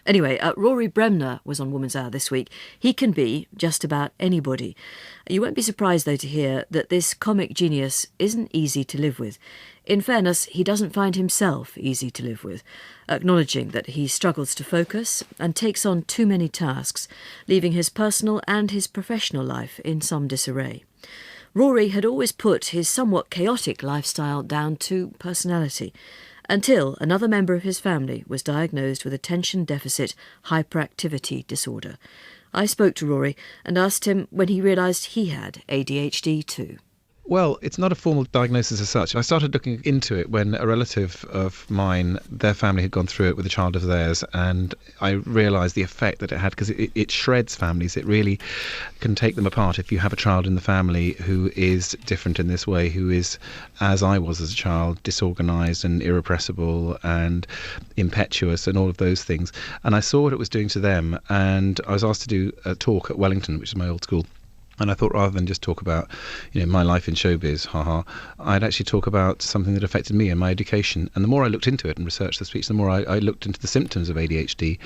Anyway, Rory Bremner was on Woman's Hour this week. He can be just about anybody. You won't be surprised, though, to hear that this comic genius isn't easy to live with. In fairness, he doesn't find himself easy to live with, acknowledging that he struggles to focus and takes on too many tasks, leaving his personal and his professional life in some disarray. Rory had always put his somewhat chaotic lifestyle down to personality, until another member of his family was diagnosed with attention deficit hyperactivity disorder. I spoke to Rory and asked him when he realised he had ADHD too. Well, it's not a formal diagnosis as such. I started looking into it when a relative of mine, their family had gone through it with a child of theirs, and I realised the effect that it had, because it shreds families. It really can take them apart if you have a child in the family who is different in this way, who is, as I was as a child, disorganised and irrepressible and impetuous and all of those things. And I saw what it was doing to them, and I was asked to do a talk at Wellington, which is my old school. And I thought, rather than just talk about, my life in showbiz, I'd actually talk about something that affected me and my education. And the more I looked into it and researched the speech, the more I looked into the symptoms of ADHD.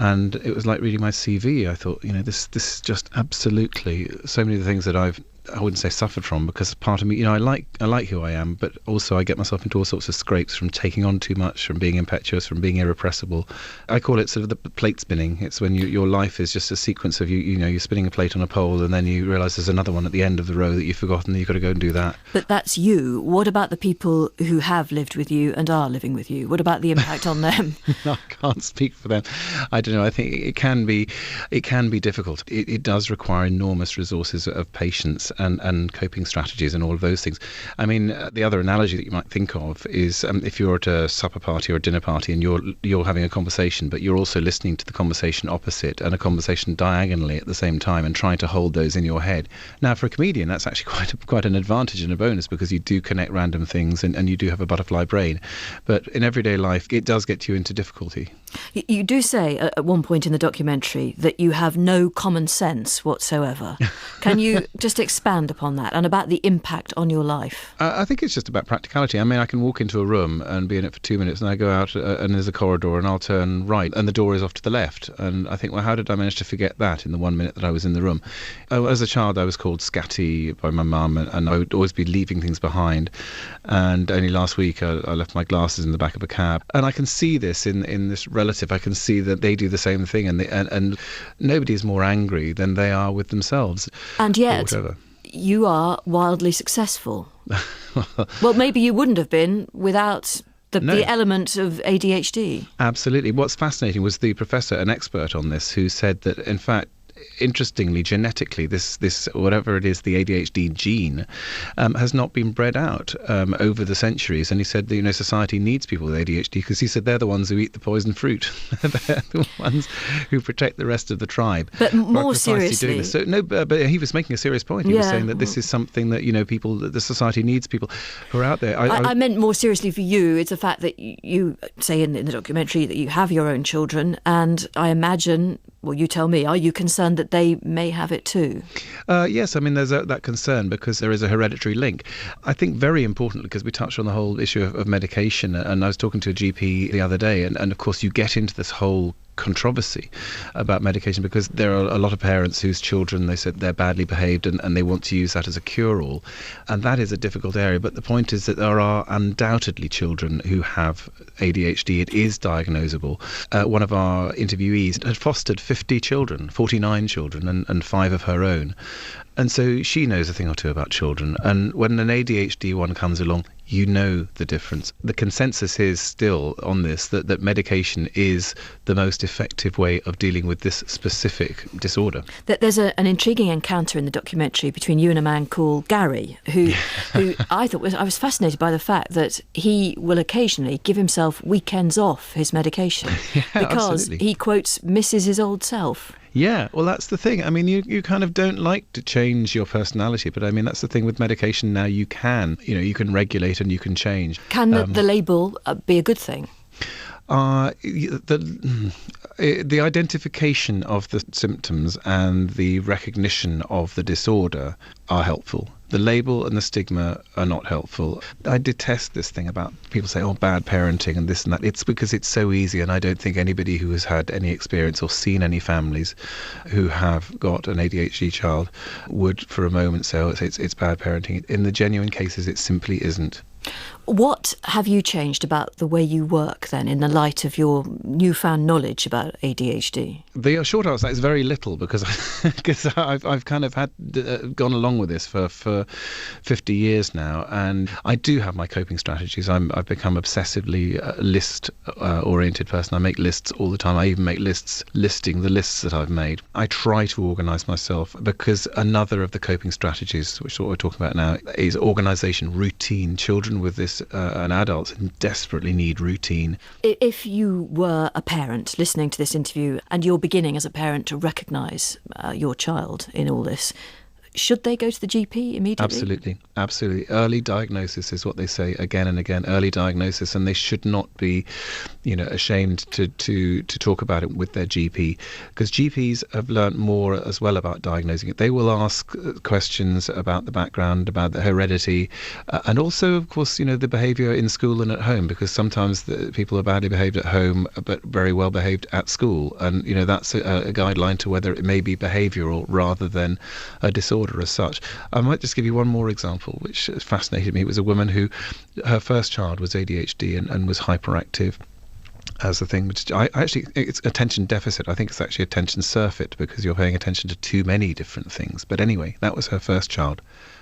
And it was like reading my CV. I thought, this just absolutely, so many of the things that I wouldn't say suffered from, because part of me, I like who I am, but also I get myself into all sorts of scrapes from taking on too much, from being impetuous, from being irrepressible. I call it sort of the plate spinning. It's when your life is just a sequence of you're spinning a plate on a pole, and then you realise there's another one at the end of the row that you've forgotten, and you've got to go and do that. But that's you. What about the people who have lived with you and are living with you? What about the impact on them? No, I can't speak for them. I don't know. I think it can be difficult. It does require enormous resources of patience and coping strategies and all of those things. I mean, the other analogy that you might think of is if you're at a supper party or a dinner party and you're having a conversation, but you're also listening to the conversation opposite and a conversation diagonally at the same time and trying to hold those in your head. Now, for a comedian, that's actually quite an advantage and a bonus, because you do connect random things and you do have a butterfly brain. But in everyday life, it does get you into difficulty. You do say at one point in the documentary that you have no common sense whatsoever. Can you just expand upon that and about the impact on your life? I think it's just about practicality. I mean, I can walk into a room and be in it for 2 minutes, and I go out and there's a corridor and I'll turn right and the door is off to the left. And I think, well, how did I manage to forget that in the 1 minute that I was in the room? As a child, I was called scatty by my mum, and I would always be leaving things behind. And only last week, I left my glasses in the back of a cab. And I can see this in this relative. I can see that they do the same thing, and nobody is more angry than they are with themselves. And yet, you are wildly successful. Well, maybe you wouldn't have been without the element of ADHD. Absolutely. What's fascinating was the professor, an expert on this, who said that, in fact, interestingly, genetically, this whatever it is, the ADHD gene, has not been bred out over the centuries. And he said that, society needs people with ADHD, because he said they're the ones who eat the poison fruit. They're the ones who protect the rest of the tribe. But more seriously, doing this. So no, but he was making a serious point. He was saying that this is something that the society needs people who are out there. I meant more seriously for you. It's the fact that you say in the documentary that you have your own children, and I imagine. Well, you tell me, are you concerned that they may have it too? Yes, I mean, there's that concern, because there is a hereditary link. I think very importantly, because we touched on the whole issue of medication, and I was talking to a GP the other day, and of course you get into this whole controversy about medication, because there are a lot of parents whose children, they said, they're badly behaved and they want to use that as a cure-all, and that is a difficult area. But the point is that there are undoubtedly children who have ADHD. It is diagnosable. One of our interviewees had fostered 49 children and 5 of her own, and so she knows a thing or two about children. And when an ADHD one comes along, the difference. The consensus is still on this, that medication is the most effective way of dealing with this specific disorder. There's an intriguing encounter in the documentary between you and a man called Gary, who I was fascinated by the fact that he will occasionally give himself weekends off his medication because absolutely. He, quotes, misses his old self. Yeah, well, that's the thing. I mean, you kind of don't like to change your personality, but I mean, that's the thing with medication now. You can regulate and you can change. Can the label be a good thing? The identification of the symptoms and the recognition of the disorder are helpful. The label and the stigma are not helpful. I detest this thing about people say, oh, bad parenting and this and that. It's because it's so easy, and I don't think anybody who has had any experience or seen any families who have got an ADHD child would for a moment say, oh, it's bad parenting. In the genuine cases, it simply isn't. What have you changed about the way you work then, in the light of your newfound knowledge about ADHD? The short answer is very little, because I've kind of had gone along with this for 50 years now, and I do have my coping strategies. I've become obsessively list-oriented person. I make lists all the time. I even make lists listing the lists that I've made. I try to organise myself, because another of the coping strategies, which is what we're talking about now, is organisation, routine. Children with this and adults desperately need routine. If you were a parent listening to this interview and you're beginning as a parent to recognise your child in all this, should they go to the GP immediately? Absolutely. Early diagnosis is what they say again and again. Early diagnosis, and they should not be, ashamed to talk about it with their GP, because GPs have learnt more as well about diagnosing it. They will ask questions about the background, about the heredity, and also, of course, the behaviour in school and at home, because sometimes the people are badly behaved at home but very well behaved at school, and that's a guideline to whether it may be behavioural rather than a disorder as such. I might just give you one more example which fascinated me. It was a woman who, her first child was ADHD and was hyperactive as the thing, which it's attention deficit. I think it's actually attention surfeit, because you're paying attention to too many different things. But anyway, that was her first child.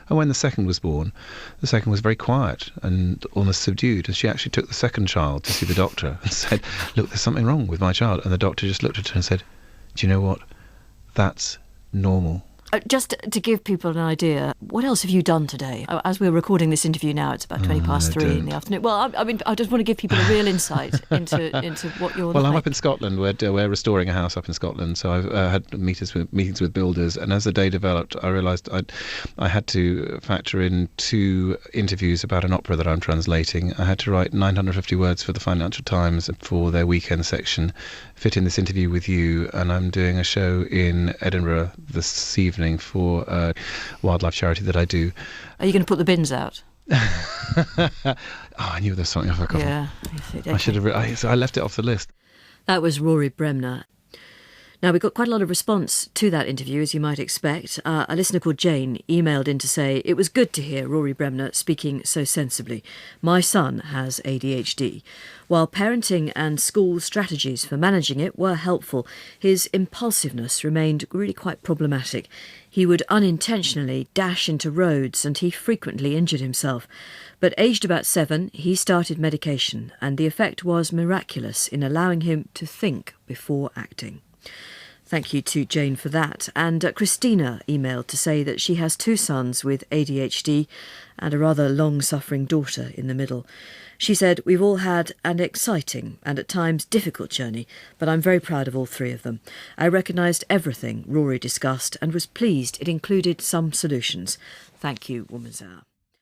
And when the second was born, the second was very quiet and almost subdued. And she actually took the second child to see the doctor and said, look, there's something wrong with my child. And the doctor just looked at her and said, do you know what? That's normal. Just to give people an idea, what else have you done today? As we're recording this interview now, it's about 3:20 in the afternoon. Well, I just want to give people a real insight into what you're like. Well, I'm up in Scotland. We're restoring a house up in Scotland, so I've had meetings with builders, and as the day developed, I realised I had to factor in 2 interviews about an opera that I'm translating. I had to write 950 words for the Financial Times for their weekend section, fit in this interview with you, and I'm doing a show in Edinburgh this evening for a wildlife charity that I do. Are you going to put the bins out? I knew there was something I forgot. Yeah. Okay. I should have. So I left it off the list. That was Rory Bremner. Now, we got quite a lot of response to that interview, as you might expect. A listener called Jane emailed in to say, it was good to hear Rory Bremner speaking so sensibly. My son has ADHD. While parenting and school strategies for managing it were helpful, his impulsiveness remained really quite problematic. He would unintentionally dash into roads and he frequently injured himself. But aged about 7, he started medication, and the effect was miraculous in allowing him to think before acting. Thank you to Jane for that. And Christina emailed to say that she has 2 sons with ADHD and a rather long-suffering daughter in the middle. She said, we've all had an exciting and at times difficult journey, but I'm very proud of all 3 of them. I recognised everything Rory discussed and was pleased it included some solutions. Thank you, Woman's Hour.